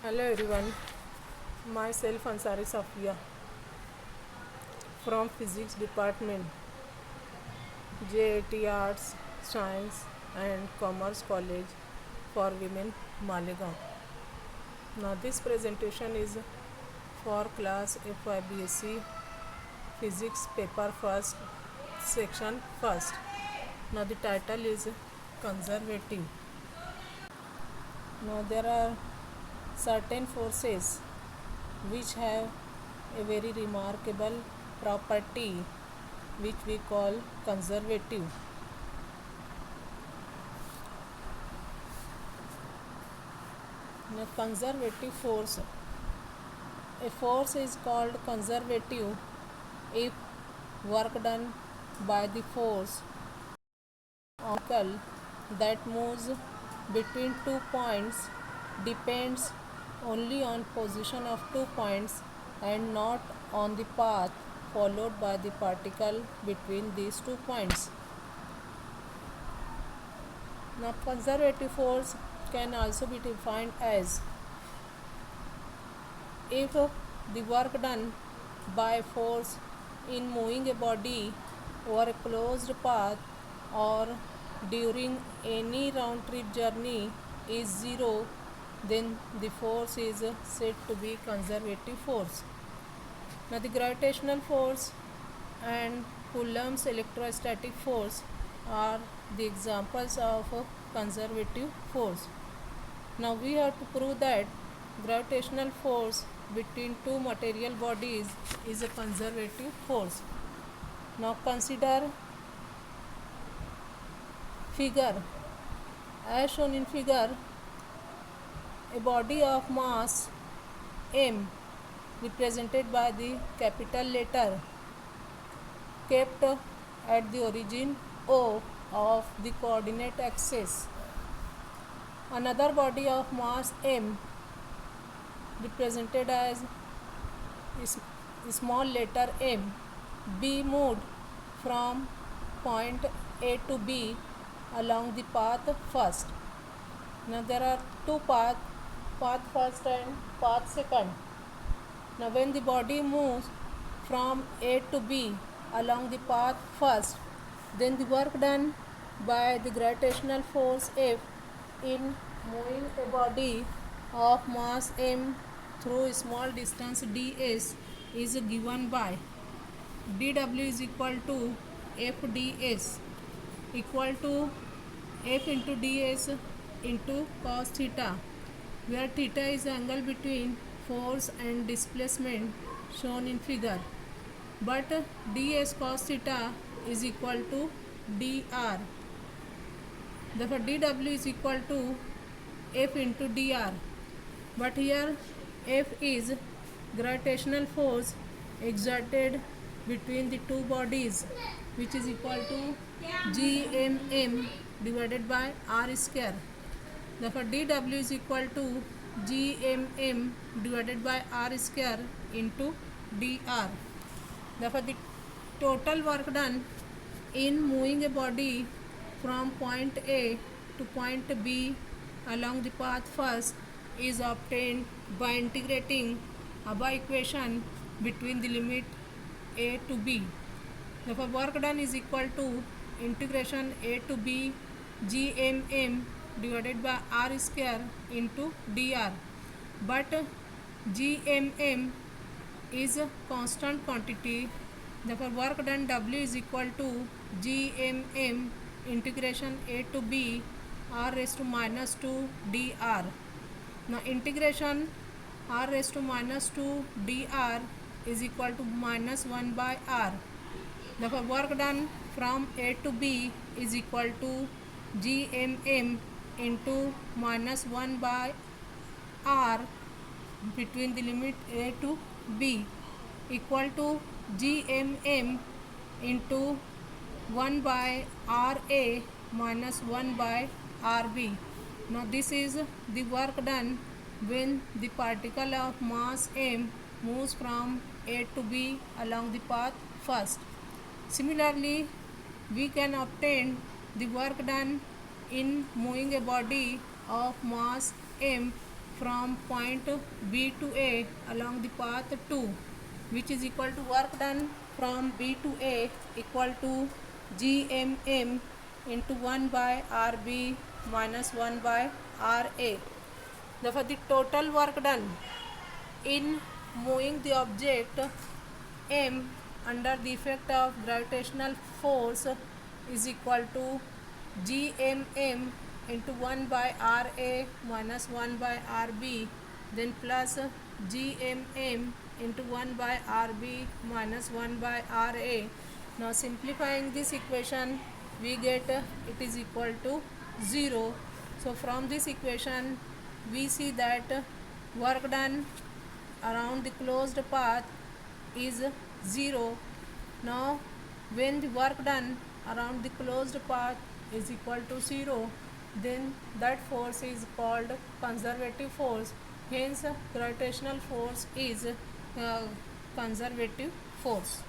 Hello everyone, myself Ansari Safia from Physics Department, JAT Arts, Science and Commerce College for Women, Malegaon. Now this presentation is for class FYBSc Physics paper first, section first. Now the title is conservative. Now there are certain forces which have a very remarkable property which we call conservative. Now conservative force, a force is called conservative if work done by the force particle that moves between 2 points depends only on position of 2 points and not on the path followed by the particle between these 2 points. Now conservative force can also be defined as if the work done by force in moving a body over a closed path or during any round trip journey is zero, then the force is said to be conservative force. Now the gravitational force and Coulomb's electrostatic force are the examples of conservative force. Now we have to prove that gravitational force between two material bodies is a conservative force. Now consider figure. As shown in figure, a body of mass m represented by the capital letter kept at the origin O of the coordinate axis. Another body of mass m represented as small letter m be moved from point A to B along the path first. Now there are two paths, path first and path second. Now when the body moves from A to B along the path first, then the work done by the gravitational force F in moving a body of mass m through a small distance ds is given by dw is equal to f ds equal to f into ds into cos theta, where theta is the angle between force and displacement shown in figure, but ds cos theta is equal to dr. Therefore dw is equal to f into dr, but here f is gravitational force exerted between the two bodies, which is equal to gmm divided by r square. Therefore dw is equal to gmm divided by r square into dr. Therefore the total work done in moving a body from point A to point B along the path first is obtained by integrating above equation between the limit A to B. Therefore work done is equal to integration A to B gmm divided by r square into dr, but gmm is a constant quantity. Therefore work done W is equal to gmm integration A to B r raised to minus 2 dr. Now integration r raised to minus 2 dr is equal to minus 1 by r. Therefore work done from A to B is equal to gmm into minus 1 by r between the limit A to B equal to gmm into 1 by ra minus 1 by rb. Now this is the work done when the particle of mass m moves from A to B along the path first. Similarly, we can obtain the work done in moving a body of mass m from point B to A along the path 2, which is equal to work done from B to A equal to GMM into 1 by RB minus 1 by RA. Therefore, the total work done in moving the object M under the effect of gravitational force is equal to GMM into 1 by RA minus 1 by RB, then plus GMM into 1 by RB minus 1 by RA. Now simplifying this equation, we get it is equal to 0. So from this equation we see that work done around the closed path is 0. Now when the work done around the closed path is equal to 0, then that force is called conservative force. Hence gravitational force is conservative force.